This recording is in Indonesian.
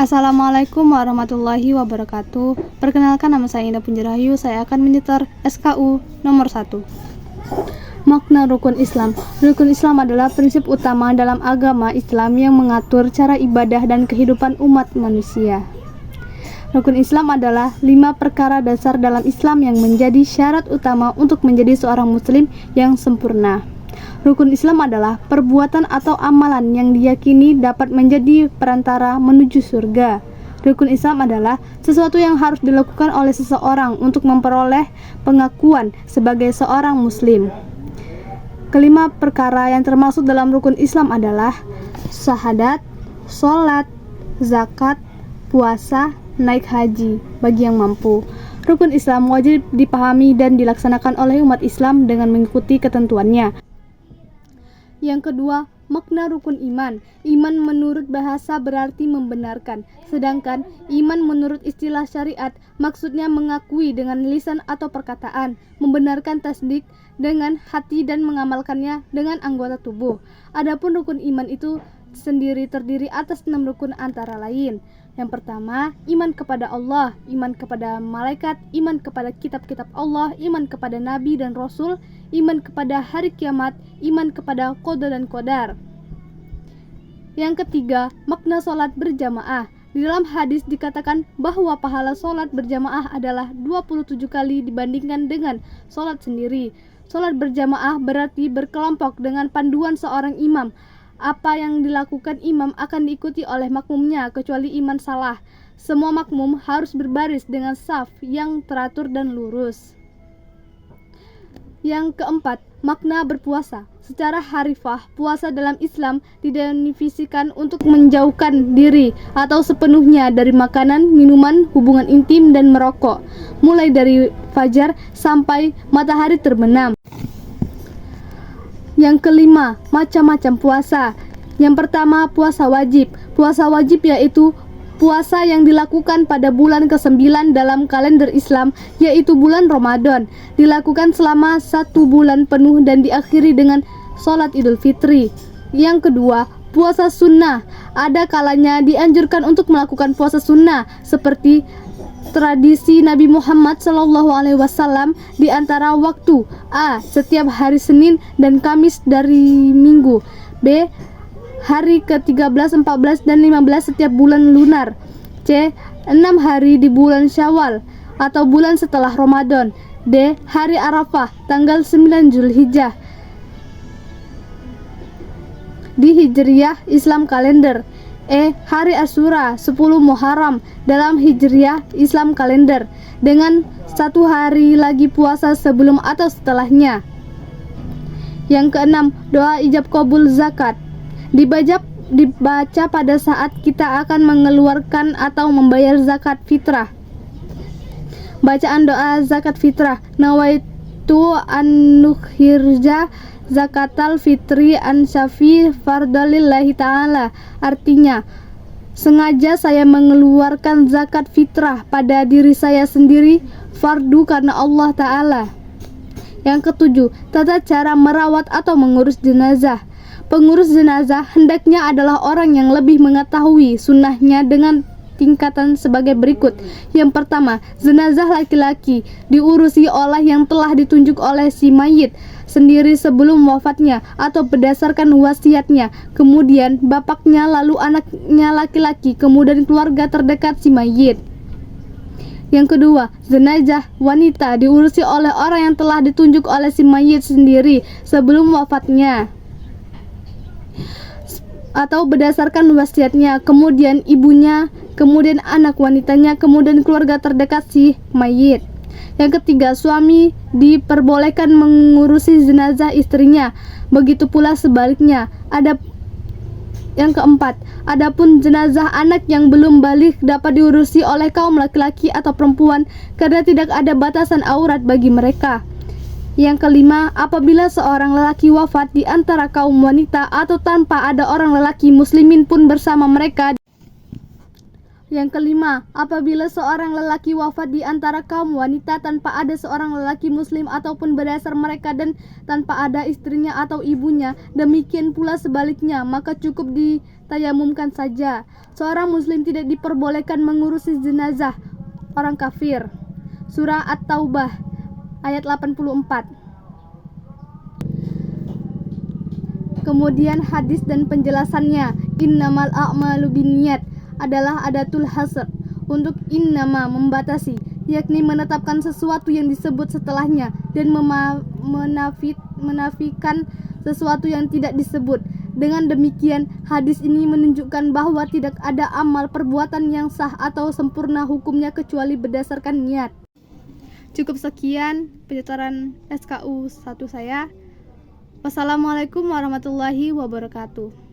Assalamualaikum warahmatullahi wabarakatuh. Perkenalkan, nama saya Indah Punjerahayu. Saya akan menyetor SKU nomor 1. Makna rukun Islam. Rukun Islam adalah prinsip utama dalam agama Islam yang mengatur cara ibadah dan kehidupan umat manusia. Rukun Islam adalah 5 perkara dasar dalam Islam yang menjadi syarat utama untuk menjadi seorang muslim yang sempurna. Rukun Islam adalah perbuatan atau amalan yang diyakini dapat menjadi perantara menuju surga. Rukun Islam adalah sesuatu yang harus dilakukan oleh seseorang untuk memperoleh pengakuan sebagai seorang muslim. Kelima perkara yang termasuk dalam rukun Islam adalah syahadat, sholat, zakat, puasa, naik haji bagi yang mampu. Rukun Islam wajib dipahami dan dilaksanakan oleh umat Islam dengan mengikuti ketentuannya. Yang kedua, makna rukun iman. Iman menurut bahasa berarti membenarkan, sedangkan iman menurut istilah syariat maksudnya mengakui dengan lisan atau perkataan, membenarkan tasdik dengan hati dan mengamalkannya dengan anggota tubuh. Adapun rukun iman itu sendiri terdiri atas 6 rukun antara lain. Yang pertama, iman kepada Allah, iman kepada malaikat, iman kepada kitab-kitab Allah, iman kepada nabi dan rasul, iman kepada hari kiamat, iman kepada qada dan qadar. Yang ketiga, makna sholat berjamaah. Di dalam hadis dikatakan bahwa pahala sholat berjamaah adalah 27 kali dibandingkan dengan sholat sendiri. Sholat berjamaah berarti berkelompok dengan panduan seorang imam. Apa yang dilakukan imam akan diikuti oleh makmumnya kecuali imam salah. Semua makmum harus berbaris dengan saf yang teratur dan lurus. Yang keempat, makna berpuasa. Secara harfiah, puasa dalam Islam didefinisikan untuk menjauhkan diri atau sepenuhnya dari makanan, minuman, hubungan intim, dan merokok, mulai dari fajar sampai matahari terbenam. Yang kelima, macam-macam puasa. Yang pertama, puasa wajib. Puasa wajib yaitu puasa yang dilakukan pada bulan ke-9 dalam kalender Islam, yaitu bulan Ramadan. Dilakukan selama 1 bulan penuh dan diakhiri dengan sholat Idul Fitri. Yang kedua, puasa sunnah. Ada kalanya dianjurkan untuk melakukan puasa sunnah seperti tradisi Nabi Muhammad SAW di antara waktu A. Setiap hari Senin dan Kamis dari Minggu, B. Hari ke-13, 14, dan 15 setiap bulan lunar, C. 6 hari di bulan Syawal atau bulan setelah Ramadan, D. Hari Arafah tanggal 9 Zulhijjah di Hijriyah Islam kalender, E. Hari Asyura 10 Muharram dalam Hijriyah Islam kalender dengan 1 hari lagi puasa sebelum atau setelahnya. Yang keenam, doa ijab qabul zakat. Dibaca pada saat kita akan mengeluarkan atau membayar zakat fitrah. Bacaan doa zakat fitrah, nawaitu an-nukhirja zakatal fitri an syafi fardalillahi ta'ala. Artinya, sengaja saya mengeluarkan zakat fitrah pada diri saya sendiri, fardu karena Allah Ta'ala. Yang ketujuh, tata cara merawat atau mengurus jenazah. Pengurus jenazah hendaknya adalah orang yang lebih mengetahui sunnahnya dengan tingkatan sebagai berikut. Yang pertama, jenazah laki-laki diurusi oleh yang telah ditunjuk oleh si mayit sendiri sebelum wafatnya atau berdasarkan wasiatnya, kemudian bapaknya, lalu anaknya laki-laki, kemudian keluarga terdekat si mayit. Yang kedua, jenazah wanita diurusi oleh orang yang telah ditunjuk oleh si mayit sendiri sebelum wafatnya atau berdasarkan wasiatnya, kemudian ibunya, kemudian anak wanitanya, kemudian keluarga terdekat si mayit. Yang ketiga, suami diperbolehkan mengurusi jenazah istrinya, begitu pula sebaliknya. Yang keempat, adapun jenazah anak yang belum baligh dapat diurusi oleh kaum laki-laki atau perempuan karena tidak ada batasan aurat bagi mereka. Yang kelima, apabila seorang lelaki wafat di antara kaum wanita atau tanpa ada orang lelaki muslimin pun bersama mereka. Yang kelima, apabila seorang lelaki wafat di antara kaum wanita tanpa ada seorang lelaki muslim ataupun berdasar mereka dan tanpa ada istrinya atau ibunya, demikian pula sebaliknya, maka cukup tayamumkan saja. Seorang muslim tidak diperbolehkan mengurusi jenazah orang kafir. Surah At-Taubah ayat 84. Kemudian hadis dan penjelasannya. Innamal a'malu binniyat adalah adatul hasr untuk innama membatasi, yakni menetapkan sesuatu yang disebut setelahnya dan menafikan sesuatu yang tidak disebut. Dengan demikian, hadis ini menunjukkan bahwa tidak ada amal perbuatan yang sah atau sempurna hukumnya kecuali berdasarkan niat. Cukup sekian penyetoraan SKU 1 saya. Wassalamualaikum warahmatullahi wabarakatuh.